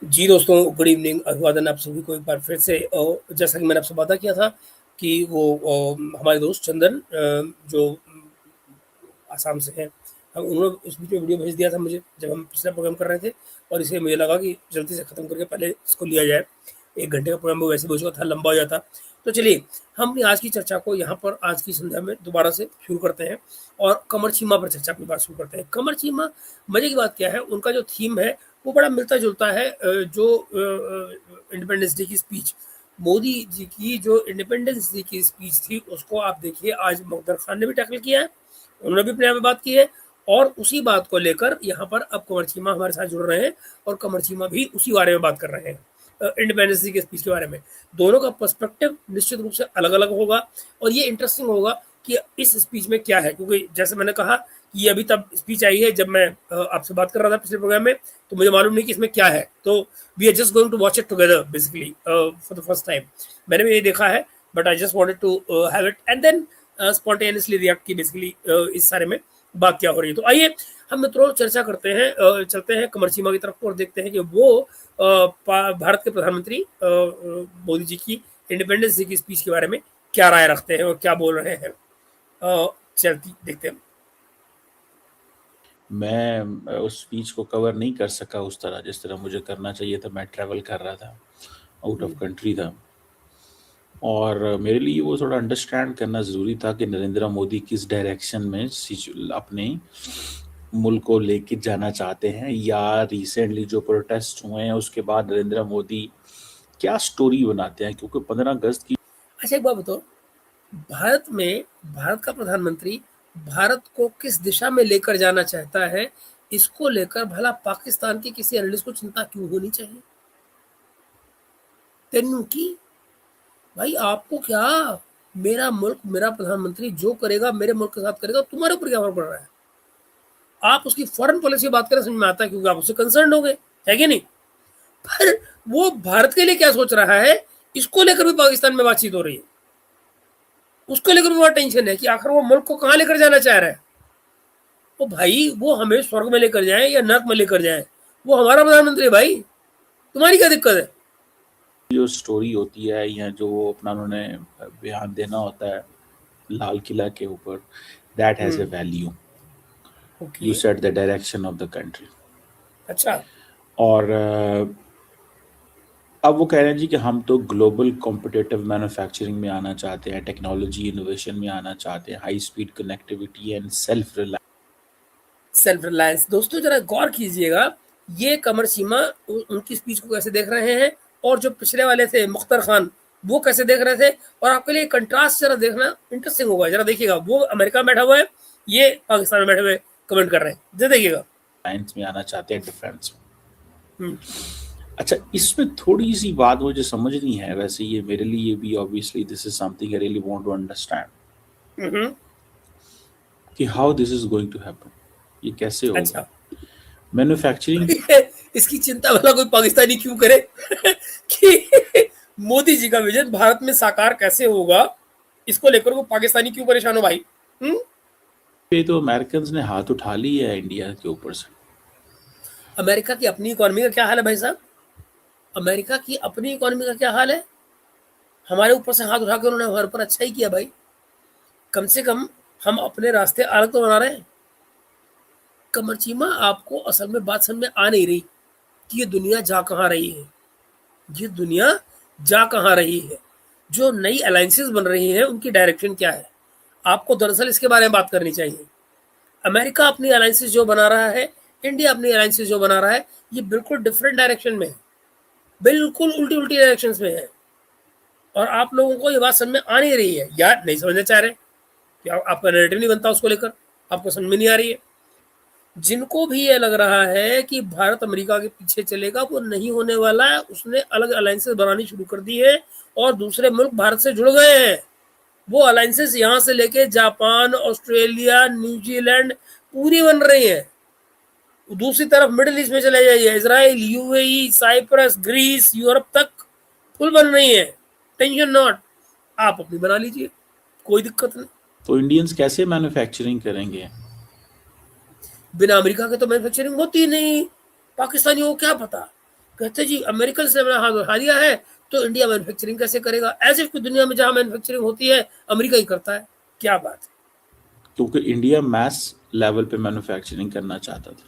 जी दोस्तों, good evening, अभिवादन आप सभी को एक बार फिर से। जैसा कि मैंने आपसे वादा किया था कि वो हमारे दोस्त चंदन जो आसाम से हैं, हम उन्होंने इस बीच में वीडियो भेज दिया था मुझे जब हम पिछला प्रोग्राम कर रहे थे, और इसे मुझे लगा कि जल्दी से ख़त्म करके पहले इसको लिया जाए। 1 घंटे का प्रोग्राम वो वैसे भी हो चुका था, लंबा हो जाता। तो चलिए, हम अपनी आज की चर्चा को यहाँ पर आज की संध्या में दोबारा से शुरू करते हैं और कमर छीमा पर चर्चा अपनी बात शुरू करते हैं। कमर छीमा, मज़े की बात क्या है, उनका जो थीम है वो बड़ा मिलता-जुलता है जो इंडिपेंडेंस डे की स्पीच, मोदी जी की जो इंडिपेंडेंस डे की स्पीच थी, उसको आप देखिए आज मुक़द्दर खान ने भी टैकल किया है। उन्होंने भी अपने यहाँ पे बात की है और उसी बात को लेकर यहाँ पर अब कंवर चीमा हमारे साथ जुड़ रहे हैं और कंवर चीमा भी उसी बारे में बात कर रहे हैं, इंडिपेंडेंस डे के स्पीच के बारे में। दोनों का पर्सपेक्टिव निश्चित रूप से अलग-अलग होगा और ये इंटरेस्टिंग होगा कि इस स्पीच में क्या है, क्योंकि जैसे मैंने कहा कि ये अभी तब स्पीच आई है जब मैं आपसे बात कर रहा था पिछले प्रोग्राम में, तो मुझे मालूम नहीं कि इसमें क्या है। तो we are just going to watch it together basically for the first time. मैंने भी ये देखा है, but I just wanted to have it and then spontaneously react की बेसिकली इस सारे में बात क्या हो रही है। तो आइए हम मित्रों चर्चा करते हैं, चलते हैं कमर चीमा की तरफ और देखते हैं कि वो भारत के प्रधानमंत्री मोदी जी की इंडिपेंडेंस डे की स्पीच के बारे में क्या राय रखते हैं और क्या बोल रहे हैं। चलती देखते हैं। मैं उस स्पीच को कवर नहीं कर सका उस तरह जिस तरह मुझे करना चाहिए था। मैं ट्रैवल कर रहा था, आउट ऑफ कंट्री था, और मेरे लिए वो थोड़ा अंडरस्टैंड करना ज़रूरी था कि नरेंद्र मोदी किस डायरेक्शन में अपने मुल्क को लेके जाना चाहते हैं, या रिसेंटली जो प्रोटेस्ट हुए हैं उसके बाद नरेंद्र मोदी क्या स्टोरी बनाते हैं, क्योंकि 15 अगस्त की अच्छा एक बात बताओ, भारत में भारत का प्रधानमंत्री भारत को किस दिशा में लेकर जाना चाहता है, इसको लेकर भला पाकिस्तान के किसी एनालिस्ट को चिंता क्यों होनी चाहिए? तेनू की भाई आपको क्या, मेरा मुल्क मेरा प्रधानमंत्री जो करेगा मेरे मुल्क के साथ करेगा, तुम्हारे ऊपर क्या फर्क पड़ रहा है? आप उसकी फॉरेन पॉलिसी बात करें समझ में आता है क्योंकि आप उससे कंसर्न हो गए, है कि नहीं? पर वो भारत के लिए क्या सोच रहा है, इसको लेकर भी पाकिस्तान में बातचीत हो रही है। उसको लेकर भी बहुत टेंशन है कि आखिर वो मुल्क को कहाँ लेकर जाना चाह रहा है। वो भाई वो हमें स्वर्ग में लेकर जाए या नर्क में लेकर जाए, वो हमारा प्रधानमंत्री है भाई, तुम्हारी क्या दिक्कत है? जो स्टोरी होती है या जो अपना उन्होंने बयान देना होता है लाल किला के ऊपर, that has a value. Okay. You set the direction of the country. अच्छा। और अब वो कह रहे हैं जी कि हम तो ग्लोबल कॉम्पिटिटिव मैन्युफैक्चरिंग में आना चाहते हैं, टेक्नोलॉजी इनोवेशन में आना चाहते हैं, high speed connectivity and self self reliance, दोस्तों जरा गौर कीजिएगा, ये कमर सीमा उनकी स्पीच को कैसे देख रहे हैं और जो पिछले वाले थे मुख्तार खान वो कैसे देख रहे थे, और आपके लिए कंट्रास्ट जरा देखना इंटरेस्टिंग होगा। जरा देखिएगा, वो अमेरिका में बैठा हुआ है, ये पाकिस्तान में बैठे हुए कमेंट कर रहे हैं, जरा देखिएगा। लाइन्स में आना चाहते हैं, डिफेंस में। हम्म। अच्छा, इसमें थोड़ी सी बात मुझे समझनी है, वैसे ये मेरे लिए भी obviously this is something I really want to understand hmm. कि how this is going to happen, ये कैसे होगा अच्छा। मैन्युफैक्चरिंग। इसकी चिंता भला कोई पाकिस्तानी क्यों करे कि मोदी जी का विजन भारत में साकार कैसे होगा, इसको लेकर वो पाकिस्तानी क्यों परेशान हो भाई? हम्म। पे तो अमेरिकन ने हाथ उठा ली है इंडिया के ऊपर से। अमेरिका की अपनी इकोनॉमी का क्या हाल है भाई साहब? अमेरिका की अपनी इकोनॉमी का क्या हाल है? हमारे ऊपर से हाथ उठा के उन्होंने हमारे ऊपर अच्छा ही किया भाई। कम से कम हम अपने रास्ते अलग तो बना रहे हैं। कमर चीमा, आपको असल में बात समझ में आ नहीं रही कि ये दुनिया जा कहाँ रही है। ये दुनिया जा कहाँ रही है, जो नई अलायंसेस बन रही हैं उनकी डायरेक्शन क्या है, आपको दरअसल इसके बारे में बात करनी चाहिए। अमेरिका अपनी अलायंसेस जो बना रहा है, इंडिया अपनी अलायंसेस जो बना रहा है, ये बिल्कुल डिफरेंट डायरेक्शन में है, बिल्कुल उल्टी उल्टी डायरेक्शंस में है। और आप लोगों को ये बात समझ में आ नहीं रही है या नहीं समझना चाह रहे, कि आपका नैरेटिव नहीं बनता उसको लेकर, आपको समझ में नहीं आ रही है। जिनको भी ये लग रहा है कि भारत अमेरिका के पीछे चलेगा, वो नहीं होने वाला है। उसने अलग अलायंसेस बनानी शुरू कर दी है और दूसरे मुल्क भारत से जुड़ गए हैं। वो अलायंसेस यहाँ से लेके जापान, ऑस्ट्रेलिया, न्यूजीलैंड पूरी बन रही है। दूसरी तरफ मिडिल ईस्ट में चले जाइए, Israel, UAE, Cyprus, Greece, Europe तक फुल बन रही है। टेंशन नॉट, आप अपनी बना लीजिए, कोई दिक्कत नहीं। तो इंडियंस कैसे मैन्युफैक्चरिंग करेंगे? बिना अमेरिका के तो मैन्युफैक्चरिंग होती नहीं। पाकिस्तानियों को क्या पता, कहते जी अमेरिकन से हमने हाथ उठा दिया है तो इंडिया मैन्युफैक्चरिंग कैसे करेगा? एज इफ दुनिया में जहां मैन्युफैक्चरिंग होती है अमेरिका ही करता है। क्या बात है। क्योंकि इंडिया मैस लेवल पे मैन्युफैक्चरिंग करना चाहता था,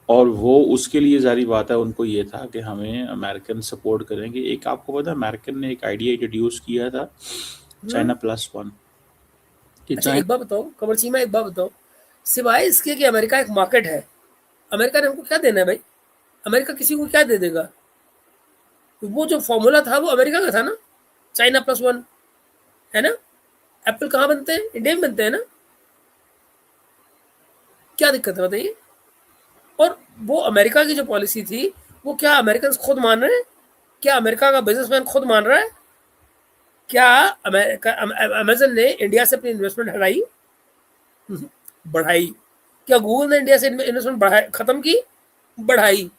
और वो उसके लिए जारी बात है उनको ये था कि हमें अमेरिकन सपोर्ट करेंगे। एक आपको पता है अमेरिकन ने एक आइडिया इंट्रोड्यूस किया था, चाइना +1, कि अच्छा एक बात बताओ कमर सीमा, एक बात बताओ, सिवाय इसके कि अमेरिका एक मार्केट है, अमेरिका ने हमको क्या देना है भाई? अमेरिका किसी को क्या दे देगा? वो जो फॉर्मूला था वो अमेरिका का था ना, China+1, है ना? एप्पल कहाँ बनते हैं? इंडिया में बनते हैं ना? क्या दिक्कत है बताइए? और वो अमेरिका की जो पॉलिसी थी वो क्या अमेरिकन खुद मान रहे हैं? क्या अमेरिका का बिजनेसमैन खुद मान रहा है? क्या अमेजन ने इंडिया से अपनी इन्वेस्टमेंट हटाई, बढ़ाई? क्या गूगल ने इंडिया से इन्वेस्टमेंट बढ़ाई, खत्म की, बढ़ाई?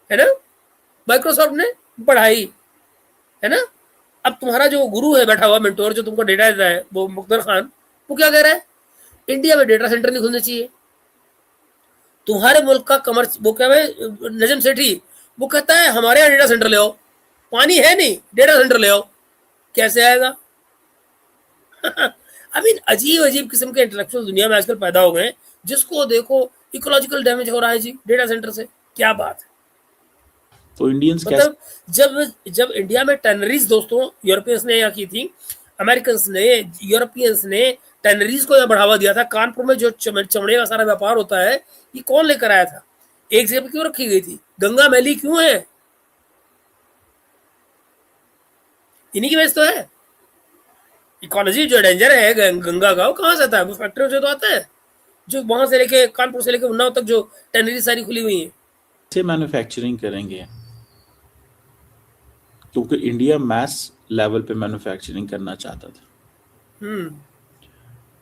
है ना? माइक्रोसॉफ्ट ने बढ़ाई, है ना? अब तुम्हारा जो गुरु है बैठा हुआ मेंटोर जो तुमको डेटा देता है, वो मुख्तार खान, वो क्या कह रहा है? इंडिया में डेटा सेंटर नहीं खुलने चाहिए। तुम्हारे मुल्क का कमर, वो क्या है, नजम सेठी, वो कहता है हमारे यहाँ डेटा सेंटर ले आओ, पानी है नहीं, डेटा सेंटर ले आओ। कैसे आएगा? आई मीन अजीब अजीब किस्म के इंटेलेक्चुअल दुनिया में आजकल पैदा हो गए हैं, जिसको देखो इकोलॉजिकल डैमेज हो रहा है जी डेटा सेंटर से। क्या बात है। तो इंडियंस कैसे, मतलब जब जब इंडिया में टैनरीज दोस्तों यूरोपियंस ने यहाँ की थी, अमेरिकन ने, यूरोपियंस ने टैनरीज को यहाँ बढ़ावा दिया था। कानपुर में जो चमड़े का सारा व्यापार होता है, ये कौन लेकर आया था? एक जगह क्यों रखी गई थी? गंगा मैली क्यों है? इन्हीं की वजह तो है। इकोलॉजी जो डेंजर है गंगा का, वो कहाँ से आता है? वो फैक्ट्रियों से तो आता है, जो वहां से लेके कानपुर से लेके उन्नाव तक जो टैनरी सारी खुली हुई है। मैन्युफैक्चरिंग करेंगे? क्योंकि इंडिया मैस लेवल पे मैन्युफैक्चरिंग करना चाहता था,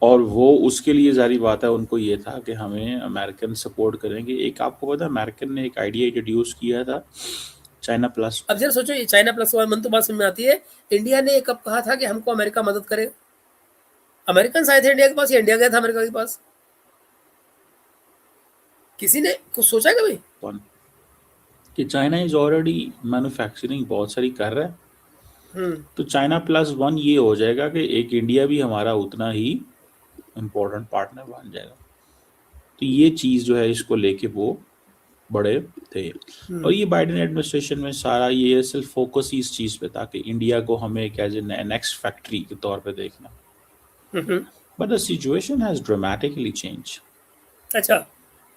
और वो उसके लिए जारी बात है उनको ये था कि हमें अमेरिकन सपोर्ट करेंगे। एक आपको पता है अमेरिकन ने एक आइडिया इंट्रोड्यूस किया था, China+1। अब जरा सोचो, ये China+1 मन तो बात समझ में आती है। इंडिया ने कब कहा था कि हमको अमेरिका मदद करे? अमेरिकन आए थे इंडिया के पास या इंडिया गया था अमेरिका के पास? किसी ने कुछ सोचा क्या भाई? कि चाइना इज ऑलरेडी मैन्युफैक्चरिंग बहुत सारी कर रहा है, तो China+1 ये हो जाएगा कि एक इंडिया भी हमारा उतना ही इम्पोर्टेंट पार्टनर बन जाएगा। तो ये चीज़ जो है इसको लेके वो बड़े थे, और ये बाइडेन एडमिनिस्ट्रेशन में सारा ये सिर्फ फोकस ही इस चीज़ पे था कि इंडिया को हमें एक एज ए नेक्स्ट फैक्ट्री के तौर पे देखना। But the situation has dramatically change. अच्छा,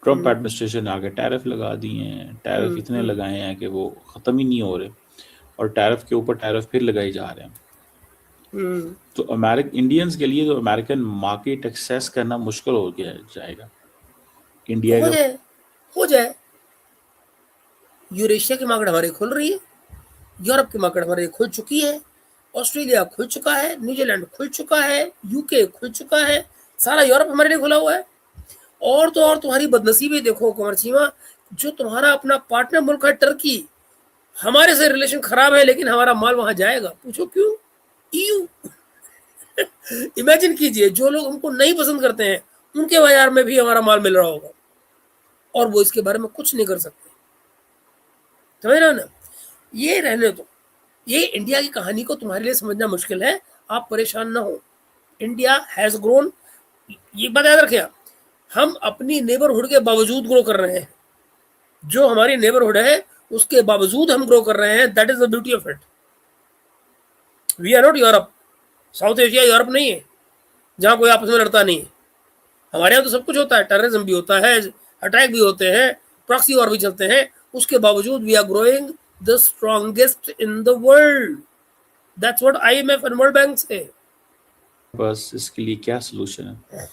ट्रम्प एडमिनिस्ट्रेशन आगे टैरिफ लगा दिए हैं, टैरिफ इतने लगाए हैं कि वो ख़त्म ही नहीं हो रहे, और टैरिफ के ऊपर टैरिफ फिर लगाए जा रहे हैं। तो इंडियंस के लिए तो अमेरिकन मार्केट एक्सेस करना मुश्किल हो गया जाएगा। इंडिया हो जाए यूरेशिया की मार्केट हमारी खुल रही है, यूरोप की मार्केट हमारी खुल चुकी है, ऑस्ट्रेलिया खुल चुका है, न्यूजीलैंड खुल चुका है, यूके खुल चुका है, सारा यूरोप हमारे लिए खुला हुआ है। और तो और तुम्हारी बदनसीबी देखो कुमार सीमा, जो तुम्हारा अपना पार्टनर मुल्क है टर्की, हमारे से रिलेशन खराब है लेकिन हमारा माल वहां जाएगा। पूछो क्यों? ईयू। इमेजिन कीजिए, जो लोग हमको नहीं पसंद करते हैं उनके बाजार में भी हमारा माल मिल रहा होगा, और वो इसके बारे में कुछ नहीं कर सकते। समझ रहे हो ना? ये रहने दो, ये इंडिया की कहानी को तुम्हारे लिए समझना मुश्किल है, आप परेशान ना हो। इंडिया हैज ग्रोन, ये बात याद रखिए, हम अपनी नेबरहुड के बावजूद ग्रो कर रहे हैं। जो हमारी नेबरहुड है उसके बावजूद हम ग्रो कर रहे हैं। That is the beauty of it. We are not Europe. South Asia Europe नहीं है जहां कोई आपस में लड़ता नहीं है। हमारे यहाँ तो सब कुछ होता है, टेररिज्म भी होता है, अटैक भी होते हैं, प्रॉक्सी वॉर भी चलते हैं, उसके बावजूद we are growing the strongest in the world. That's what IMF and world bank से। बस इसके लिए क्या सोल्यूशन है?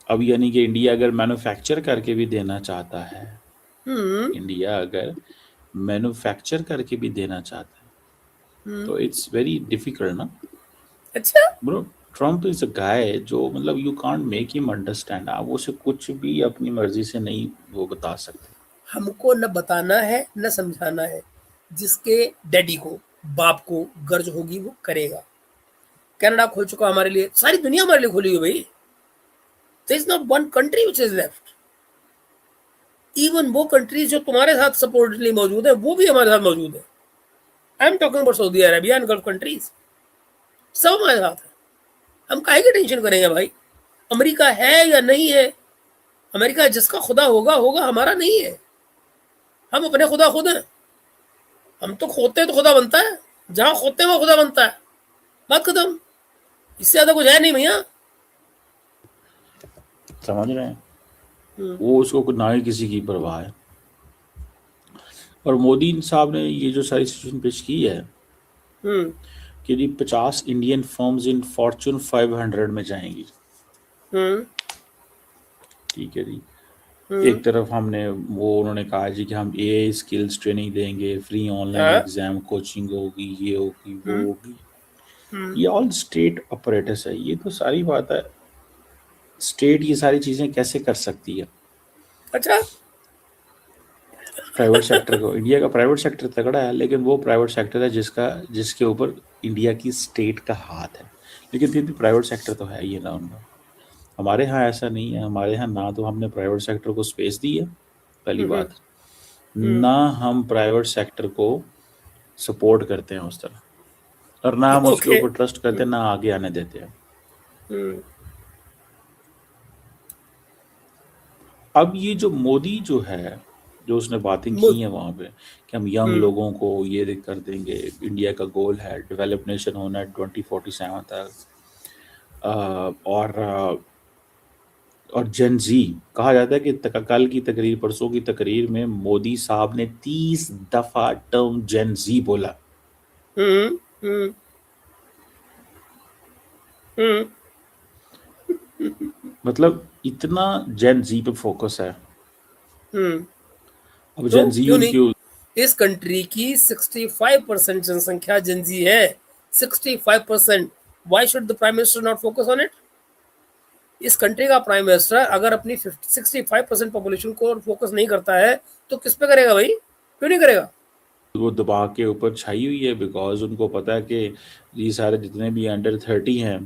अब यानी कि इंडिया अगर मैन्युफैक्चर करके भी देना चाहता है, इंडिया अगर मैन्युफैक्चर करके भी देना चाहता है, तो इट्स वेरी डिफिकल्ट ना। अच्छा ब्रो, ट्रम्प इज अ गाय जो मतलब you can't make him understand. आप उसे कुछ भी अपनी मर्जी से नहीं वो बता सकते। हमको न बताना है न समझाना है, जिसके डैडी को, बाप को गर्ज होगी वो करेगा। कनाडा खोल चुका हमारे लिए, सारी दुनिया हमारे लिए खोली हुई भाई। There is not one country which is left. Even वो कंट्रीज जो तुम्हारे साथ सपोर्टली मौजूद है वो भी हमारे साथ मौजूद है। I am talking about Saudi Arabia and gulf countries, सब हमारे साथ है। हम काहे की टेंशन करेंगे भाई? अमेरिका है या नहीं है, अमेरिका जिसका खुदा होगा होगा, हमारा नहीं है। हम अपने खुदा खुद हैं। हम तो खोते हैं तो खुदा बनता है, जहां खोते हैं वो खुदा बनता है, बात खत्म। इससे ज्यादा कुछ है नहीं भैया। समझ रहे हैं? वो उसको ना ही किसी की परवाह है। और मोदी साहब ने ये जो सारी सिचुएशन पेश की है कि जी 50 इंडियन फर्म्स इन फॉर्च्यून 500 में जाएंगी, ठीक है जी। एक तरफ हमने वो उन्होंने कहा जी कि हम एआई स्किल्स ट्रेनिंग देंगे, फ्री ऑनलाइन एग्जाम कोचिंग होगी, ये होगी वो होगी। ये ऑल स्टेट ऑपरेटर्स है। ये तो सारी बात है, स्टेट ये सारी चीजें कैसे कर सकती है? अच्छा, प्राइवेट सेक्टर को, इंडिया का प्राइवेट सेक्टर तगड़ा है, लेकिन वो प्राइवेट सेक्टर है जिसके ऊपर इंडिया की स्टेट का हाथ है। लेकिन फिर भी प्राइवेट सेक्टर तो है ही ना उनका। हमारे यहाँ ऐसा नहीं है। हमारे यहाँ ना तो हमने प्राइवेट सेक्टर को स्पेस दी है, पहली बात, ना हम प्राइवेट सेक्टर को सपोर्ट करते हैं उस तरह, और ना हम उसके ऊपर ट्रस्ट करते हैं, ना आगे आने देते हैं। अब ये जो मोदी जो है, जो उसने बातें की हैं वहाँ पे कि हम यंग लोगों को ये कर देंगे, इंडिया का गोल है डेवलप नेशन होना है 2047 तक, और जेन जी कहा जाता है कि कल की तकरीर, परसों की तकरीर में मोदी साहब ने 30 दफा टर्म जेन जी बोला। मतलब इतना जेन जी पे फोकस है। अब जेन जी उनकी, इस कंट्री की 65% जनसंख्या जेन जी है, 65%। Why should the prime minister not focus on it? इस कंट्री का प्राइम मिनिस्टर अगर अपनी 65% पॉपुलेशन को फोकस नहीं करता है तो किस पे करेगा भाई? क्यों नहीं करेगा? वो दबा के ऊपर छाई हुई है, बिकॉज उनको पता है कि ये सारे जितने भी अंडर 30 हैं,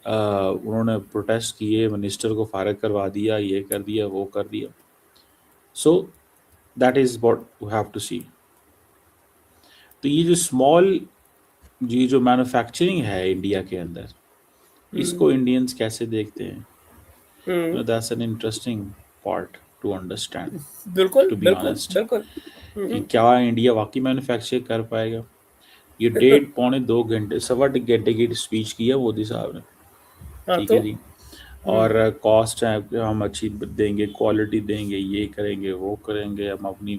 उन्होंने प्रोटेस्ट किए, मिनिस्टर को फारिग करवा दिया, ये कर दिया, वो कर दिया। So that is what we have to see. तो ये जो स्मॉल, ये जो मैन्युफैक्चरिंग है इंडिया के अंदर, इसको इंडियंस कैसे देखते हैं? That's an interesting part two understand, बिल्कुल टू बी बिल्कुल ऑनेस्ट, बिल्कुल। कि क्या इंडिया वाकई मैन्युफैक्चर कर पाएगा? ये 1.5 पौने 2 घंटे, 1.25 घंटे की स्पीच की है मोदी साहब ने, ठीक है जी। और कॉस्ट है हम अच्छी देंगे, क्वालिटी देंगे, ये करेंगे, वो करेंगे, हम अपनी।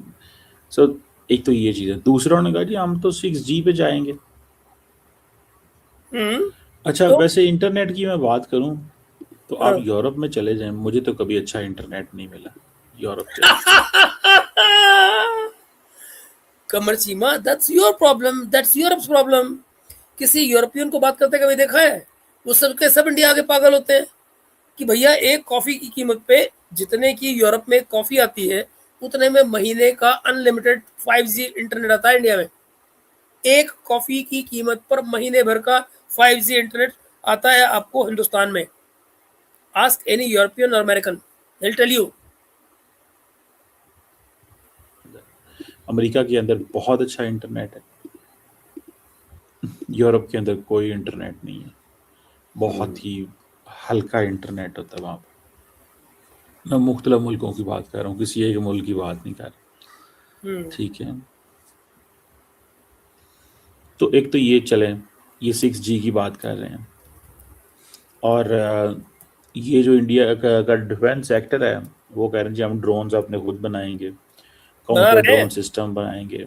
एक तो ये चीज़ है। दूसरा उन्होंने कहा जी हम तो 6G पे जाएंगे। अच्छा, तो वैसे इंटरनेट की मैं बात करूं तो आप यूरोप में चले जाएं, मुझे तो कभी अच्छा इंटरनेट नहीं मिला यूरोप के Qamar Cheema, that's your problem, that's Europe's problem. किसी यूरोपियन को बात करते कभी देखा है? वो सब के सब इंडिया के पागल होते हैं कि भैया एक कॉफी की कीमत पे, जितने की यूरोप में कॉफी आती है उतने में महीने का अनलिमिटेड 5G इंटरनेट आता है इंडिया में। एक कॉफी की कीमत पर महीने भर का 5G इंटरनेट आता है आपको हिंदुस्तान में। आस्क एनी यूरोपियन और American, they will tell you. America के अंदर बहुत अच्छा इंटरनेट है, यूरोप के अंदर कोई इंटरनेट नहीं है, बहुत ही हल्का इंटरनेट होता है वहाँ पर। मैं मुख्तलिफ मुल्कों की बात कर रहा हूँ, किसी एक मुल्क की बात नहीं कर रहा, ठीक है। तो एक तो ये चले, ये 6G की बात कर रहे हैं, और ये जो इंडिया का डिफेंस सेक्टर है वो कह रहे हैं जी हम ड्रोन्स अपने खुद बनाएंगे, काउंटर ड्रोन सिस्टम बनाएंगे।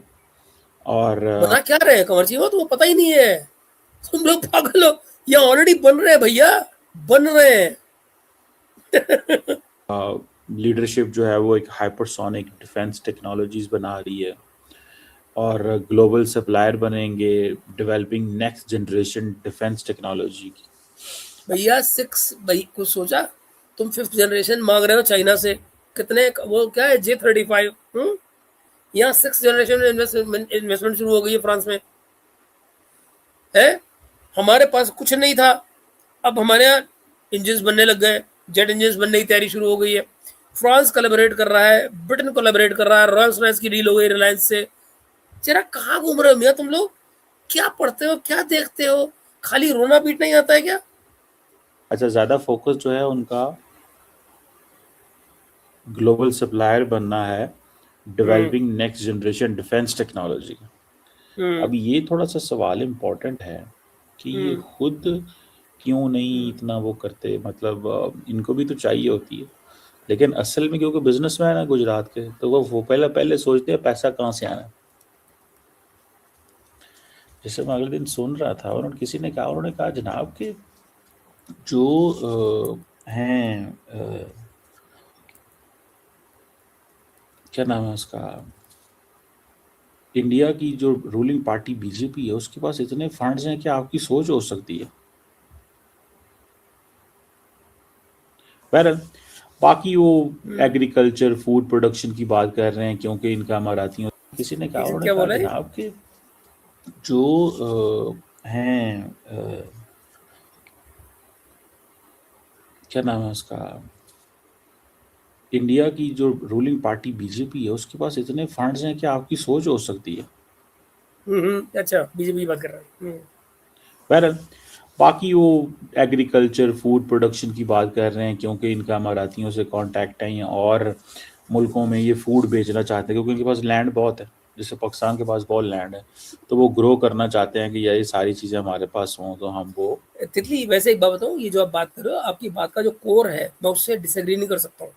और बना क्या रहे हैं कंवर जी? वो तुम्हें पता ही नहीं है, तुम लोग पागल हो। ये ऑलरेडी बन रहे हैं भैया, बन रहे हैं। लीडरशिप जो है वो एक हाइपरसोनिक डिफेंस टेक्नोलॉजीज बना रही है, और ग्लोबल सप्लायर बनेंगे developing next generation defence technology की। भैया भाई कुछ सोचा? तुम 5th जनरेशन मांग रहे हो चाइना से, कितने वो क्या है J-35, यहाँ 6th जनरेशन इन्वेस्टमेंट शुरू हो गई है फ्रांस में है। हमारे पास कुछ नहीं था, अब हमारे यहाँ इंजन बनने लग गए, जेट इंजन बनने की तैयारी शुरू हो गई है। फ्रांस कोलैबोरेट कर रहा है, ब्रिटेन कोलैबोरेट कर रहा है, रॉयल्स रॉयस की डील हो गई रिलायंस से। जरा कहाँ घूम रहे हो मियाँ तुम लोग? क्या पढ़ते हो, क्या देखते हो? खाली रोना पीटना ही आता है क्या? अच्छा, ज़्यादा फोकस जो है उनका ग्लोबल सप्लायर बनना है, hmm developing next generation defence technology. Hmm अब ये थोड़ा सा सवाल इम्पोर्टेंट है कि ये हम्म खुद क्यों नहीं हम्म। इतना वो करते, मतलब इनको भी तो चाहिए होती है, लेकिन असल में क्योंकि बिजनेसमैन है गुजरात के, तो वो पहले पहले सोचते हैं पैसा कहाँ से आना है। जैसे मैं अगले दिन सुन रहा था, उन्होंने किसी ने कहा, उन्होंने कहा जनाब कि जो हैं क्या नाम है उसका, इंडिया की जो रूलिंग पार्टी बीजेपी है, उसके पास इतने फंड्स हैं कि आपकी सोच हो सकती है। बहरहाल, बाकी वो एग्रीकल्चर फूड प्रोडक्शन की बात कर रहे हैं क्योंकि इनका मराठियों, किसी ने कहा, किसी उन्होंने क्या कहा बोला है? जनाब कि जो हैं क्या नाम है उसका, इंडिया की जो रूलिंग पार्टी बीजेपी है, उसके पास इतने फंड्स हैं कि आपकी सोच हो सकती है। अच्छा बीजेपी की बात कर रहा है। बहरहाल, बाकी वो एग्रीकल्चर फूड प्रोडक्शन की बात कर रहे हैं क्योंकि इनका मराठियों से कांटेक्ट है और मुल्कों में ये फूड बेचना चाहते हैं क्योंकि इनके पास लैंड बहुत है, जैसे पाकिस्तान के पास बहुत लैंड है, तो वो ग्रो करना चाहते हैं कि ये सारी चीज़ें हमारे पास हों तो हम वो। तितली वैसे एक बात बताऊँ, ये जो आप बात कर रहे हो, आपकी बात का जो कोर है मैं उससे डिसएग्री नहीं कर सकता हूँ।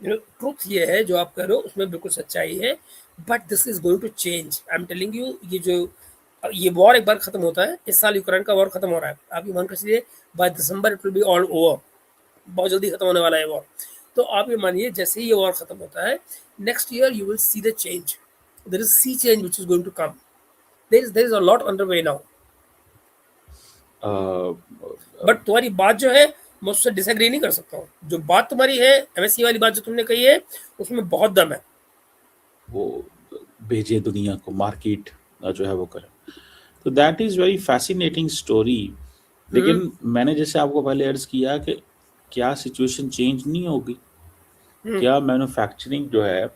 ट्रुथ ये है जो आप कह रहे हो उसमें बिल्कुल सच्चाई है, but this is going to change. I am telling you, ये वॉर एक बार खत्म होता है, इस साल यूक्रेन का वॉर खत्म हो रहा है, आप ये मान कर चलिए by December it will be all over. बहुत जल्दी खत्म होने वाला है वॉर। तो आप ये मानिए जैसे ही ये वॉर खत्म होता है, next year you will see the change. There is sea change which is going to come. There is a lot under way now. But तुम्हारी बात जो है मैं उससे डिसएग्री नहीं कर सकता हूँ। जो बात तुम्हारी है, एमएससी वाली बात जो तुमने कही है, उसमें बहुत दम है। वो भेजे दुनिया को मार्केट जो है वो करें, तो that is very fascinating story. Hmm लेकिन मैंने जैसे आपको पहले अर्ज किया कि क्या सिचुएशन चेंज नहीं होगी, हम्म क्या मैन्युफैक्चरिंग जो है, हम्म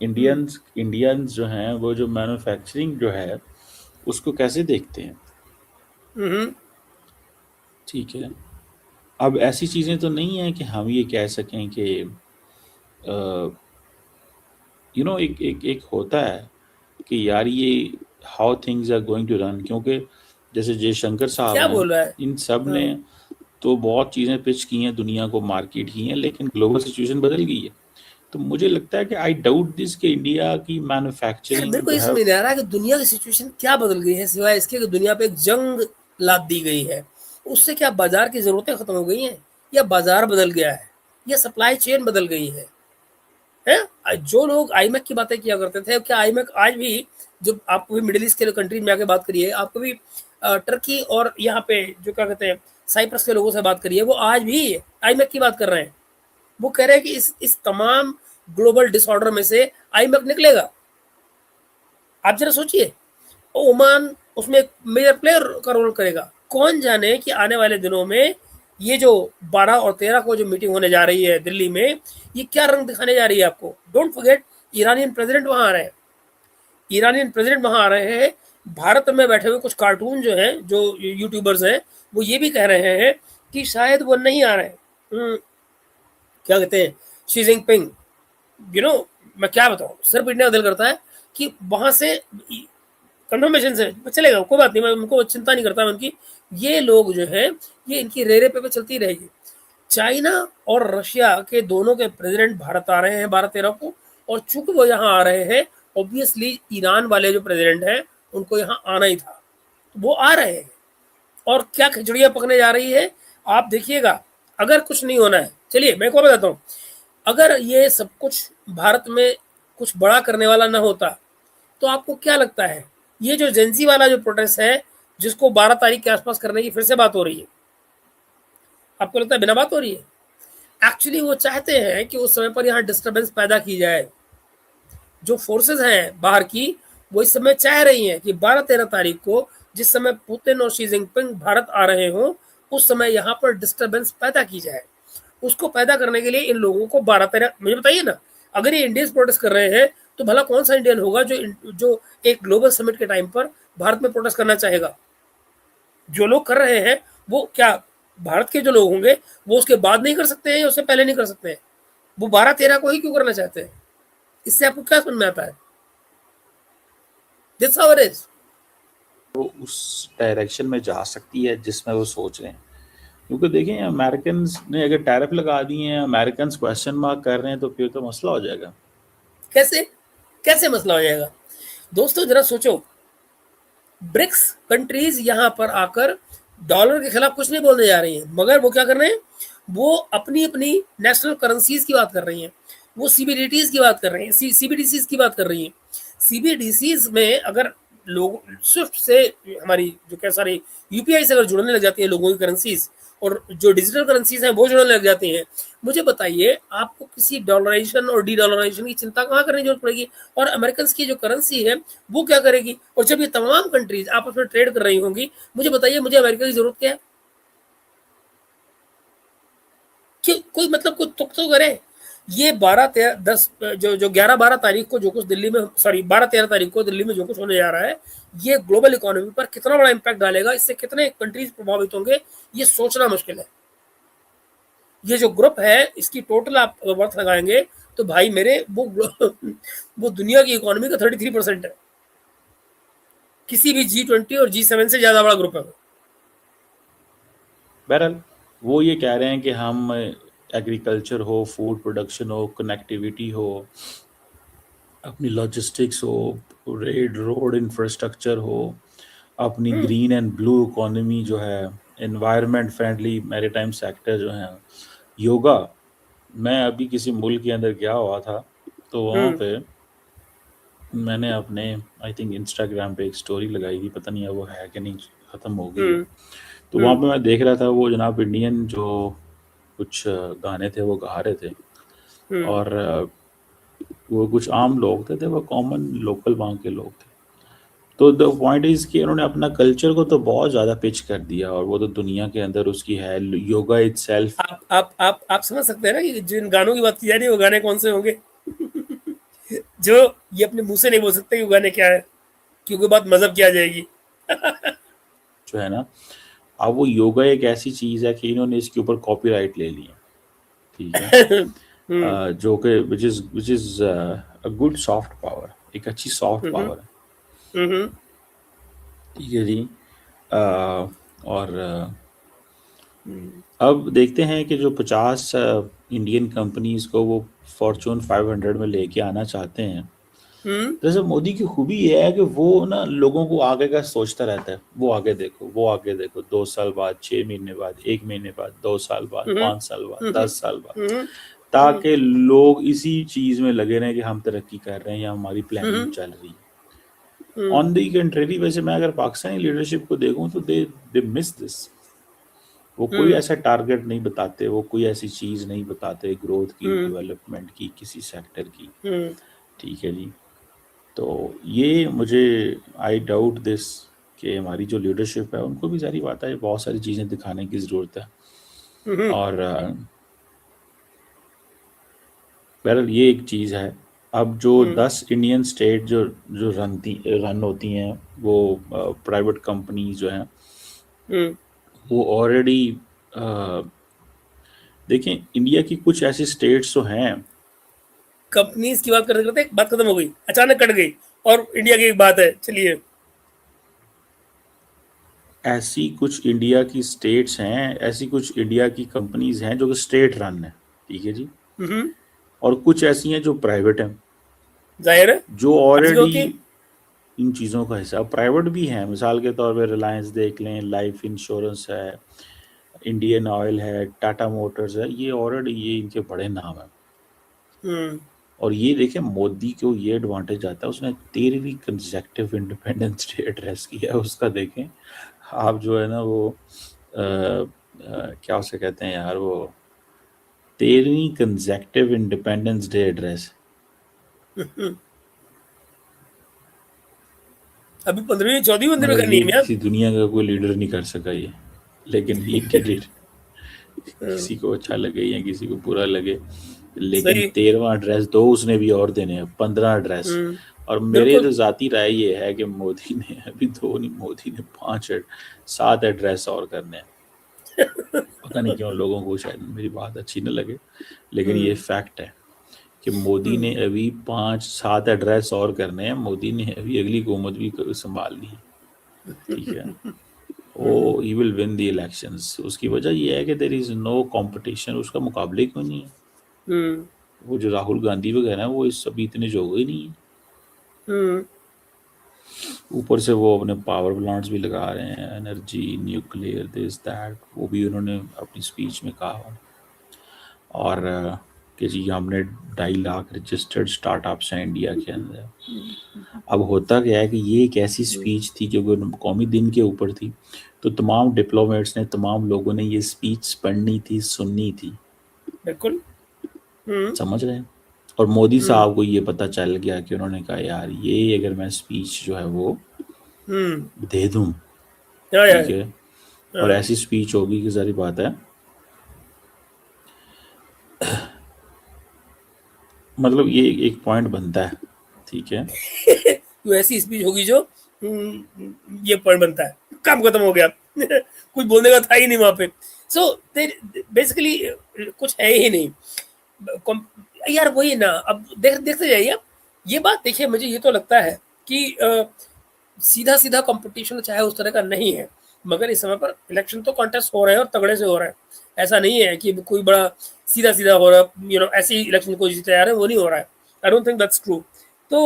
इंडियंस इंडियंस जो हैं वो जो मैन्युफैक्चरिंग जो है उसको कैसे देखते हैं। हम्म ठीक है, अब ऐसी चीज़ें तो नहीं है कि हम ये कह सकें कि एक एक एक होता है कि यार ये how things are going to run, क्योंकि जैसे जयशंकर साहब क्या हैं, बोल रहा है? इन सब हाँ। ने तो बहुत चीज़ें पिच की हैं, दुनिया को मार्केट की हैं, लेकिन ग्लोबल सिचुएशन बदल गई है। तो मुझे लगता है कि आई डाउट दिस कि इंडिया की यार मेरे मैन्युफैक्चरिंग को जो ये है। समझ नहीं आ रहा है कि दुनिया की सिचुएशन क्या बदल गई है, सिवाय इसके कि दुनिया पे एक जंग लाद दी गई है। उससे क्या बाजार की जरूरतें खत्म हो गई हैं, या बाजार बदल गया है, या सप्लाई चेन बदल गई है? जो लोग आईमैक की बातें किया करते थे, क्या आईमैक आज भी, जो आपको भी मिडिल ईस्ट के कंट्रीज में आके बात करिए, आपको भी टर्की और यहाँ पे जो क्या कहते हैं साइप्रस के लोगों से बात करिए, वो आज भी आईमैक की बात कर रहे हैं। वो कह रहे हैं कि इस तमाम ग्लोबल डिसऑर्डर में से आईमैक निकलेगा। आप जरा सोचिए, ओमान उसमें एक मेजर प्लेयर का रोल करेगा। कौन जाने कि आने वाले दिनों में ये जो 12 और 13 को जो मीटिंग होने जा रही है दिल्ली में, ये क्या रंग दिखाने जा रही है आपको। डोंट फॉरगेट, ईरानियन प्रेसिडेंट वहां आ रहे हैं। ईरानियन प्रेसिडेंट वहां आ रहे हैं। भारत में बैठे हुए कुछ कार्टून जो हैं, जो यूट्यूबर्स हैं, वो ये भी कह रहे हैं कि शायद वो नहीं आ रहे हैं। क्या कहते हैं, शी जिनपिंग, यू नो मैं क्या बताऊं, सिर पीटने का दिल करता है कि वहां से कंफर्मेशन से चलेगा, कोई बात नहीं, मैं उनको चिंता नहीं करता मैं उनकी। ये लोग जो है, ये इनकी रेरे पे चलती रहेगी। चाइना और रशिया के दोनों के प्रेसिडेंट भारत आ रहे हैं 12-13 को, और चूंकि वो यहाँ आ रहे हैं, ऑब्वियसली ईरान वाले जो प्रेसिडेंट हैं उनको यहाँ आना ही था, तो वो आ रहे हैं। और क्या खिचड़ियां पकने जा रही है आप देखिएगा। अगर कुछ नहीं होना है, चलिए मैं को बताता हूँ, अगर ये सब कुछ भारत में कुछ बड़ा करने वाला ना होता, तो आपको क्या लगता है ये जो जेंजी वाला जो प्रोटेस्ट है, जिसको 12 तारीख के आसपास करने की फिर से बात हो रही है, आपको लगता है बिना बात हो रही है? एक्चुअली वो चाहते हैं कि उस समय पर यहाँ डिस्टरबेंस पैदा की जाए। जो फोर्सेस हैं बाहर की, वो इस समय चाह रही हैं कि 12-13 तारीख को, जिस समय पुतिन और शी जिनपिंग भारत आ रहे हों, उस समय यहाँ पर डिस्टरबेंस पैदा की जाए। उसको पैदा करने के लिए इन लोगों को 12-13 मुझे बताइए ना, अगर ये इंडियंस प्रोटेस्ट कर रहे हैं तो भला कौन सा इंडियन होगा जो एक ग्लोबल समिट के टाइम पर भारत में प्रोटेस्ट करना चाहेगा? जो लोग कर रहे हैं वो क्या भारत के जो लोग होंगे वो उसके बाद नहीं कर सकते हैं या उससे पहले नहीं कर सकते हैं? वो 12-13 को ही क्यों करना चाहते हैं? इससे आपको क्या समझ में आता है? This how it is. वो उस डायरेक्शन में जा सकती है जिसमें वो सोच रहे हैं, क्योंकि देखें अमेरिकन ने अगर टैरिफ लगा दिए हैं, अमेरिकन क्वेश्चन मार्क कर रहे हैं, तो फिर तो मसला हो जाएगा। कैसे कैसे मसला हो जाएगा? दोस्तों जरा सोचो, ब्रिक्स कंट्रीज यहां पर आकर डॉलर के खिलाफ कुछ नहीं बोलने जा रही हैं, मगर वो क्या कर रहे हैं? वो अपनी अपनी नेशनल करेंसीज की बात कर रही हैं, वो सीबीडीटीज की बात कर रही हैं, सीबीडीसीज की बात कर रही हैं। सीबीडीसीज में अगर लोग स्विफ्ट से हमारी जो क्या सारी यूपीआई से अगर जुड़ने लग जाती है लोगों की करेंसीज, और जो डिजिटल करेंसीज हैं वो जुड़ने लग जाती हैं, मुझे बताइए आपको किसी डॉलराइजेशन और डी डॉलराइजेशन की चिंता कहाँ करने की जरूरत पड़ेगी? और अमेरिकन की जो करेंसी है वो क्या करेगी? और जब ये तमाम कंट्रीज आपस में ट्रेड कर रही होंगी, मुझे बताइए मुझे अमेरिका की जरूरत क्या है? क्यों? कोई मतलब कोई तुक तो करे। ये 12-10 जो 11-12 तारीख को जो कुछ दिल्ली में, सॉरी 12-13 तारीख को दिल्ली में जो कुछ होने जा रहा है, ये ग्लोबल इकोनॉमी पर कितना बड़ा इम्पैक्ट डालेगा, इससे कितने कंट्रीज प्रभावित होंगे, ये सोचना मुश्किल है। ये जो ग्रुप है इसकी टोटल आप वर्थ लगाएंगे तो भाई मेरे वो दुनिया की इकोनॉमी का 33% है। किसी भी G20 और G7 से ज्यादा बड़ा ग्रुप है। बहरहाल वो ये कह रहे हैं कि हम एग्रीकल्चर हो, फूड प्रोडक्शन हो, कनेक्टिविटी हो, अपनी लॉजिस्टिक्स हो, रोड इंफ्रास्ट्रक्चर हो, अपनी ग्रीन एंड ब्लू इकोनॉमी जो है, एनवायरनमेंट फ्रेंडली मैरीटाइम सेक्टर जो है, योगा। मैं अभी किसी मुल्क के अंदर गया हुआ था, तो वहाँ पे मैंने अपने आई थिंक इंस्टाग्राम पे एक स्टोरी लगाई थी, पता नहीं है वो है कि नहीं, ख़त्म हो गई है। तो वहाँ पे मैं देख रहा था वो जनाब इंडियन जो कुछ गाने थे वो गा रहे थे, और वो कुछ आम लोग थे, वो कॉमन लोकल वहाँ के लोग थे। तो द पॉइंट इज़ कि उन्होंने अपना कल्चर को तो बहुत ज़्यादा पिच कर दिया, और वो तो दुनिया के अंदर उसकी है योगा इटसेल्फ। आप समझ सकते हैं ना कि जिन गानों की बात की जा रही है वो गाने कौन से होंगे? जो ये अपने मुंह से नहीं बोल सकते कि वो गाने क्या है, क्योंकि बात मजहब की आ जाएगी। जो है ना, अब वो योगा एक ऐसी चीज़ है कि इन्होंने इसके ऊपर कॉपीराइट ले लिया, ठीक है, जो कि which is a good soft power, एक अच्छी सॉफ्ट पावर है, ठीक है जी। और अब देखते हैं कि जो 50 इंडियन कंपनीज को वो फॉर्चून 500 में लेके आना चाहते हैं। जैसे मोदी की खूबी ये है कि वो ना लोगों को आगे का सोचता रहता है, वो आगे देखो, वो आगे देखो, 2 साल बाद, 6 महीने बाद, 1 महीने बाद, 2 साल बाद, 5 साल बाद, 10 साल बाद, ताकि लोग इसी चीज में लगे रहें कि हम तरक्की कर रहे हैं या हमारी प्लानिंग चल रही है। ऑन दी कंट्री, वैसे मैं अगर पाकिस्तानी लीडरशिप को देखूं तो दे मिस दिस। वो कोई ऐसा टारगेट नहीं बताते, वो कोई ऐसी चीज नहीं बताते ग्रोथ की, डेवलपमेंट की, किसी सेक्टर की, ठीक है जी। तो ये मुझे आई डाउट दिस कि हमारी जो लीडरशिप है उनको भी सारी बात है, बहुत सारी चीज़ें दिखाने की ज़रूरत है। और बहरहाल ये एक चीज़ है। अब जो 10 इंडियन स्टेट जो जो रन होती हैं वो प्राइवेट कंपनी जो हैं, वो ऑलरेडी देखें, इंडिया की कुछ ऐसी स्टेट्स तो हैं। कंपनीज की बात करते करते बात खत्म हो गई, अचानक कट गई, और इंडिया की एक बात है, चलिए। ऐसी कुछ इंडिया की स्टेट्स हैं, ऐसी कुछ इंडिया की कंपनीज हैं जो कि स्टेट रन है, ठीक है जी। और कुछ ऐसी हैं जो प्राइवेट हैं, जाहिर है जो ऐसी ऑलरेडी होती है। इन चीज़ों का हिसाब प्राइवेट भी हैं। मिसाल के तौर पे रिलायंस देख लें, लाइफ इंश्योरेंस है, इंडियन ऑयल है, टाटा मोटर्स है, ये ऑलरेडी ये इनके बड़े नाम हैं। और ये देखें, मोदी को ये एडवांटेज आता है, उसने 13वीं कंसेक्टिव इंडिपेंडेंस डे एड्रेस किया है उसका। देखें आप, जो है ना वो क्या उसे कहते हैं यार, वो 13वीं कंसेक्टिव इंडिपेंडेंस डे एड्रेस। अभी 15वीं 14वीं मंदिर में मतलब करनी ये है। किसी दुनिया का कोई लीडर नहीं कर सका ये, लेकिन ही डिड इट। किसी को अच्छा लगे या किसी को बुरा लगे, लेकिन सही। 13वां ड्रेस दो उसने भी और देने हैं, 15 ड्रेस। और मेरे बिल्कुल। तो जाती राय ये है कि मोदी ने अभी दो नहीं, मोदी ने 7 एड्रेस और करने हैं। पता नहीं क्यों लोगों को शायद मेरी बात अच्छी न लगे, लेकिन ये फैक्ट है कि मोदी ने अभी 5-7 एड्रेस और करने हैं। मोदी ने अभी अगली हुकूमत भी संभालनी है, ठीक है। वो he will win the elections. उसकी वजह ये है कि देयर इज नो कंपटीशन, उसका मुकाबले क्यों नहीं है। वो जो राहुल गांधी वगैरह हैं वो इस अभी इतने जो ही नहीं है। ऊपर से वो अपने पावर प्लांट्स भी लगा रहे हैं, एनर्जी, न्यूक्लियर, दिस दैट, वो भी उन्होंने अपनी स्पीच में कहा। और कि जी हमने 2.5 लाख रजिस्टर्ड स्टार्टअप्स हैं इंडिया के अंदर। अब होता क्या है कि ये एक ऐसी स्पीच थी जो कौमी दिन के ऊपर थी, तो तमाम डिप्लोमेट्स ने, तमाम लोगों ने ये स्पीच पढ़नी थी, सुननी थी। बिल्कुल। समझ रहे हैं। और मोदी साहब को ये पता चल गया कि उन्होंने कहा यार ये अगर मैं स्पीच जो है वो दे दूं, ठीक है, और ऐसी स्पीच होगी कि सारी बात है, मतलब ये एक पॉइंट बनता है, ठीक है। तो ऐसी स्पीच होगी जो ये पॉइंट बनता है, काम खत्म हो गया। कुछ बोलने का था ही नहीं वहां पे। सो बेसिकली कुछ है ही नहीं। यार वही ना, अब देखते जाइए आप। ये बात देखिए, मुझे ये तो लगता है कि सीधा सीधा कंपटीशन चाहे उस तरह का नहीं है, मगर इस समय पर इलेक्शन तो कॉन्टेस्ट हो रहे हैं और तगड़े से हो रहे हैं। ऐसा नहीं है कि कोई बड़ा सीधा सीधा हो रहा है, ऐसे ही इलेक्शन को जीते जा रहे हैं, वो नहीं हो रहा है। I don't think that's true. तो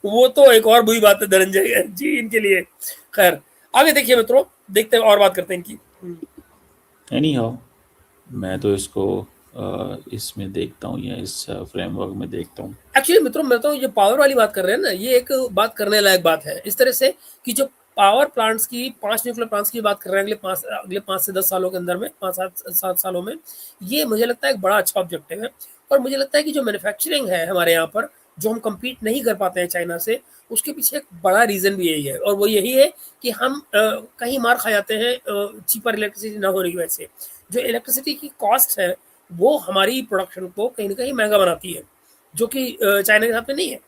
वो तो एक और बुरी बात है धनंजय जी इनके लिए। खैर, आगे देखिए मित्रों, देखते हैं और बात करते हैं इनकी। एनी हाउ, मैं तो इसको इसमें देखता हूँ, या इस फ्रेमवर्क में देखता हूँ। एक्चुअली मित्रों, मैं तो ये पावर वाली बात कर रहे हैं ना, ये एक बात करने लायक बात है इस तरह से कि जो पावर प्लांट्स की 5 न्यूक्लियर प्लांट्स की बात कर रहे हैं अगले 5 से 10 सालों के अंदर में, 5-7 सालों में, ये मुझे लगता है एक बड़ा अच्छा ऑब्जेक्टिव है। और मुझे लगता है कि जो मैन्युफैक्चरिंग है हमारे यहाँ पर, जो हम कम्पीट नहीं कर पाते हैं चाइना से, उसके पीछे एक बड़ा रीज़न भी यही है। और वो यही है कि हम कहीं मार खा जाते हैं चीपर इलेक्ट्रिसिटी ना होने की वजह से। जो इलेक्ट्रिसिटी की कॉस्ट है, वो हमारी प्रोडक्शन को कहीं न कहीं महँगा बनाती है, जो कि चाइना के साथ में नहीं है।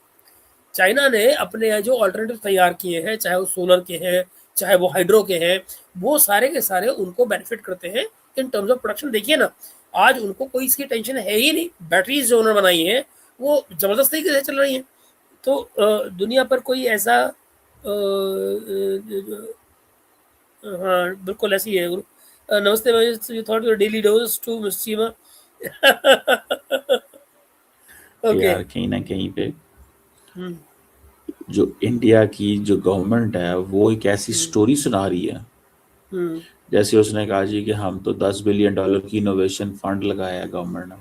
चाइना ने अपने जो ऑल्टरनेटिव तैयार किए हैं, चाहे वो सोलर के हैं, चाहे वो हाइड्रो के हैं, वो सारे के सारे उनको बेनिफिट करते हैं इन टर्म्स ऑफ प्रोडक्शन। देखिए ना, आज उनको कोई इसकी टेंशन है ही नहीं। बैटरीज जो उन्होंने बनाई हैं, वो ज़बरदस्त तरीके से चल रही हैं। तो दुनिया पर कोई ऐसा हाँ, बिल्कुल ऐसी है। नमस्ते, you thought your daily dose to Miss Cheema. Okay. यार कहीं ना कहीं पे जो इंडिया की जो गवर्नमेंट है वो एक ऐसी स्टोरी सुना रही है, जैसे उसने कहा जी कि हम तो $10 बिलियन की इनोवेशन फंड लगाया है गवर्नमेंट ने।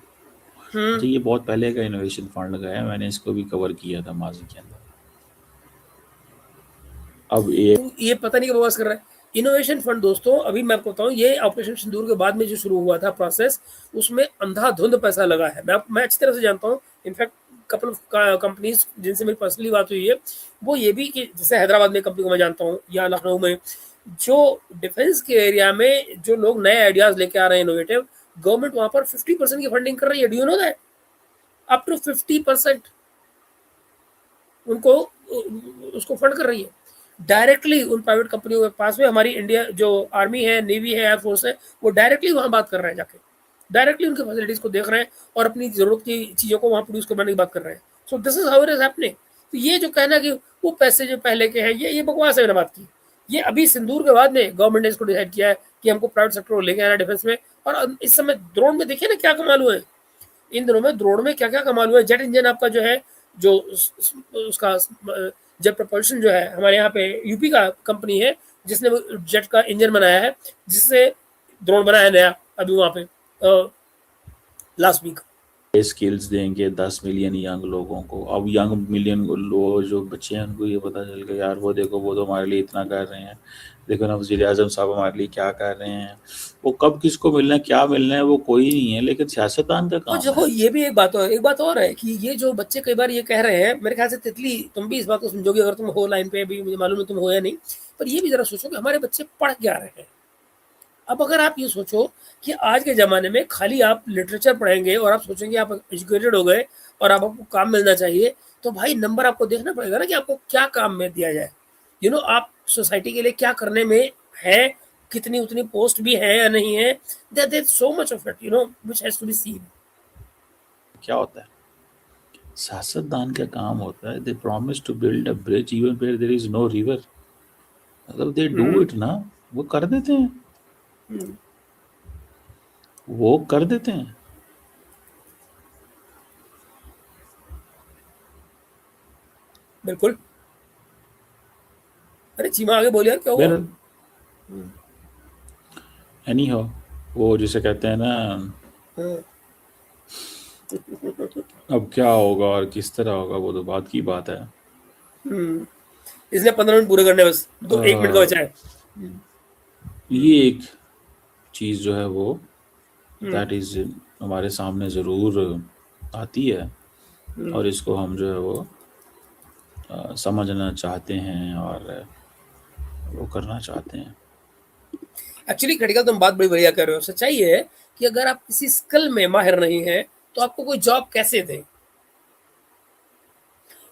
अच्छा, ये बहुत पहले का इनोवेशन फंड लगाया है, मैंने इसको भी कवर किया था माजी के अंदर। अब ये पता नहीं कब बकवास कर रहा है। इनोवेशन फंड दोस्तों, अभी मैं आपको बताऊं, ये ऑपरेशन सिंदूर के बाद में जो शुरू हुआ था प्रोसेस, उसमें अंधाधुंध पैसा लगा है। मैं अच्छी तरह से जानता हूँ। इनफैक्ट कपल ऑफ कंपनीज जिनसे मेरी पर्सनली बात हुई है, वो ये भी कि जैसे हैदराबाद में कंपनी को मैं जानता हूँ, या लखनऊ में, जो डिफेंस के एरिया में जो लोग नए आइडियाज लेके आ रहे हैं इनोवेटिव, गवर्नमेंट वहां पर 50% की फंडिंग कर रही है। Do you know that? Up to 50% उनको उसको फंड कर रही है डायरेक्टली उन प्राइवेट कंपनियों के पास में। हमारी इंडिया जो आर्मी है, नेवी है, एयरफोर्स है, वो डायरेक्टली वहाँ बात कर रहे हैं जाके, डायरेक्टली उनके फैसिलिटीज को देख रहे हैं और अपनी जरूरत की चीज़ों को वहाँ प्रोड्यूस करवाने की बात कर रहे हैं। So this is how it is happening. तो ये जो कहना कि वो पैसे जो पहले के हैं, ये बकवास है। मैंने बात की, ये अभी सिंदूर के बाद में गवर्नमेंट ने इसको डिसाइड किया है कि हमको प्राइवेट सेक्टर को लेके आना डिफेंस में। और इस समय ड्रोन में देखिए ना क्या कमाल हुआ है। इन दिनों में ड्रोन में क्या क्या कमाल हुआ है। जेट इंजन आपका जो है, जो उसका जेट प्रपल्शन जो है, हमारे यहाँ पे यूपी का कंपनी है जिसने जेट का इंजन बनाया है, जिससे ड्रोन बनाया नया अभी वहाँ पे लास्ट वीक। स्किल्स देंगे 10 मिलियन यंग लोगों को। अब यंग मिलियन लोग जो बच्चे हैं उनको ये पता चल गया यार वो देखो वो तो हमारे लिए इतना कर रहे हैं, देखो ना वज़ीर आज़म साहब हमारे लिए क्या कर रहे हैं। वो कब किसको मिलना है, क्या मिलना है, वो कोई नहीं है, लेकिन सियासतदान का और काम देखो, है। ये भी एक बात और है कि ये जो बच्चे कई बार ये कह रहे हैं, मेरे ख्याल से तितली तुम भी इस बात को समझोगे अगर तुम हो लाइन पे। अभी मुझे मालूम है तुम हो या नहीं, पर ये भी जरा सोचो कि हमारे बच्चे पढ़ क्या रहे हैं। अब अगर आप ये सोचो कि आज के ज़माने में खाली आप लिटरेचर पढ़ेंगे और आप सोचेंगे आप एजुकेटेड हो गए और अब आपको काम मिलना चाहिए, तो भाई नंबर आपको देखना पड़ेगा ना कि आपको क्या काम में दिया जाए। आप सोसाइटी के लिए क्या करने में है, कितनी उतनी पोस्ट भी है या नहीं है, there so much of it which has to be seen. क्या होता है, सियासतदान का काम होता है, they promise to build a bridge even where there is no river. मतलब दे डू इट ना, वो कर देते हैं, वो कर देते हैं। बिल्कुल। अरे चीमा आगे बोल यार, क्या हुआ? एनी हो, वो जिसे कहते हैं ना, अब क्या होगा और किस तरह होगा वो तो बात की बात है। इसने 15 मिनट पूरे करने, बस 1 मिनट का बचा है। ये एक चीज़ जो है वो दैट इज हमारे सामने ज़रूर आती है, और इसको हम जो है वो समझना चाहते हैं और वो करना चाहते हैं। एक्चुअली क्रिटिकल तुम बात बड़ी बढ़िया कर रहे हो। सच्चाई ये है कि अगर आप किसी स्किल में माहिर नहीं है तो आपको कोई जॉब कैसे दे।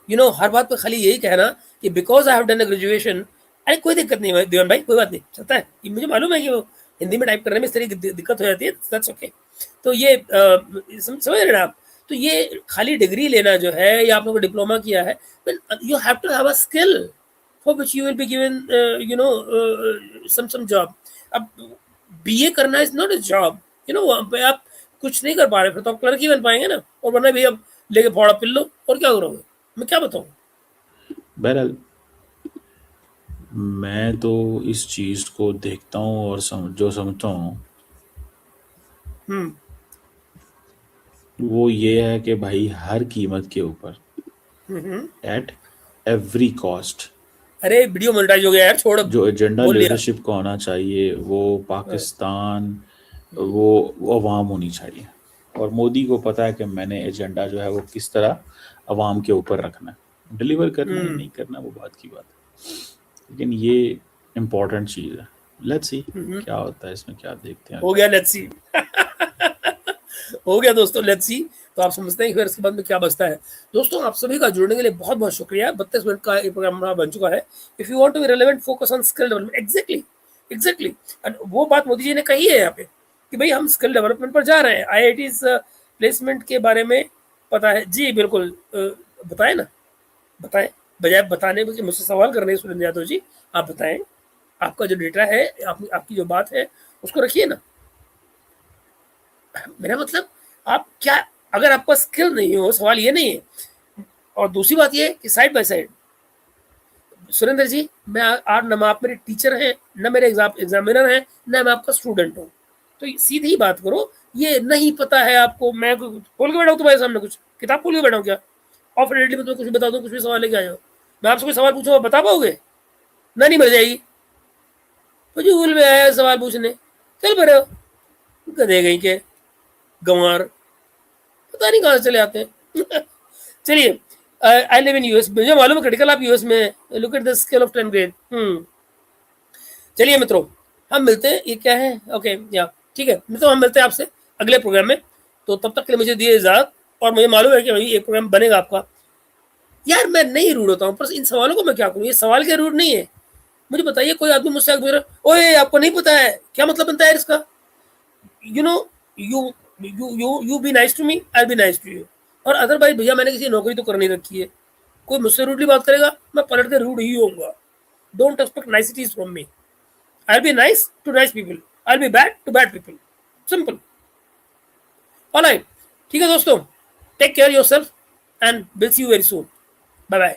हर बात पे खाली यही कहना कि because I have done a graduation, अरे कोई दिक्कत नहीं है देवन भाई, कोई बात नहीं, चलता है। ये मुझे मालूम है कि वो हिंदी में टाइप करने में इस तरह की दिक्कत हो जाती है, दैट्स ओके। तो ये समझ रहे हैं आप? तो ये खाली डिग्री लेना जो है या आप लोगों को डिप्लोमा किया है, you have to have a skill for which you will be given some job. अब बीए करना इज नॉट अ जॉब, वहाँ पे आप कुछ नहीं कर पा रहे, फिर तो आप क्लर्क ही बन पाएंगे ना, और वरना भी अब लेके फोड़ा पिल लो, और क्या करोगे? मैं क्या बताऊं। बहरहाल मैं तो इस चीज़ को देखता हूँ और जो समझता हूँ वो ये है कि भाई हर कीमत के ऊपर, एट एवरी कॉस्ट, अरे वीडियो मोनेटाइज हो गया यार, छोड़, जो एजेंडा बोल लिया। लीडरशिप का होना चाहिए वो पाकिस्तान, वो अवाम होनी चाहिए। और मोदी को पता है कि मैंने एजेंडा जो है वो किस तरह अवाम के ऊपर रखना है, डिलीवर करना है नहीं करना वो बात की बात है, लेकिन ये इम्पोर्टेंट चीज़ है। लेट्स सी क्या होता है इसमें, क्या देखते हैं। हो गया, लेट्स सी। हो गया दोस्तों, लेट्स सी। तो आप समझते हैं कि फिर इसके बाद में क्या बचता है। दोस्तों आप सभी का जुड़ने के लिए बहुत बहुत शुक्रिया। 32 मिनट का ये प्रोग्राम हमारा बन चुका है। If you want to be relevant, focus on skill development. Exactly and वो बात मोदी जी ने कही है यहाँ पे कि भाई हम स्किल डेवलपमेंट पर जा रहे हैं। IITs प्लेसमेंट के बारे में पता है जी, बिल्कुल। बताएं ना, बताएं। बजाय बताने के मुझसे सवाल करने सुरेंद्र यादव जी, आप बताएं। आपका जो डेटा है, आपकी जो बात है उसको रखिए ना। मेरा मतलब आप क्या, अगर आपका स्किल नहीं हो, सवाल ये नहीं है। और दूसरी बात ये कि साइड बाय साइड, सुरेंद्र जी, मैं आज न आप मेरे टीचर हैं, न मेरे एग्जामिनर हैं, न मैं आपका स्टूडेंट हूँ। तो सीधी बात करो। ये नहीं पता है आपको, मैं खोल के बैठा हूँ तुम्हारे सामने, कुछ किताब खोल के बैठा हूँ क्या? ऑफ रेडली में तुम्हें कुछ भी बता दूँ, कुछ भी सवाल लेके आ जाओ। मैं आपसे कोई सवाल पूछूँ, बता पाओगे? ना नहीं मर जाएगी। तो जूल में आया सवाल पूछने, चल पड़े हो गधे गई के गंवार, पता नहीं कहाँ से चले आते हैं। चलिए, आई लिव इन यूएस, मुझे मालूम है क्रिटिकल आप यूएस में। Look at the scale of 10 grade. चलिए मित्रों, हम मिलते हैं। ये क्या है? ओके या ठीक है मित्रों, हम मिलते हैं आपसे अगले प्रोग्राम में। तो तब तक के लिए मुझे दिए इजाजत। और मुझे मालूम है कि भाई एक प्रोग्राम बनेगा आपका। यार मैं नहीं रूड होता हूँ, पर इन सवालों को मैं क्या करूँ? ये सवाल के रूड नहीं है। मुझे बताइए, कोई आदमी मुझसे ओए आपको नहीं पता है, क्या मतलब बनता है इसका? You know you you be nice to me, I be nice to you. और अदरवाइज भैया मैंने किसी नौकरी तो करनी रखी है। कोई मुझसे रूडली बात करेगा, मैं पलट के रूड ही होऊंगा। Don't expect niceties from me. I'll be nice to nice people. I'll be bad to bad people. Simple. All right. ठीक है दोस्तों, take care yourself and we'll see you very soon. Bye bye.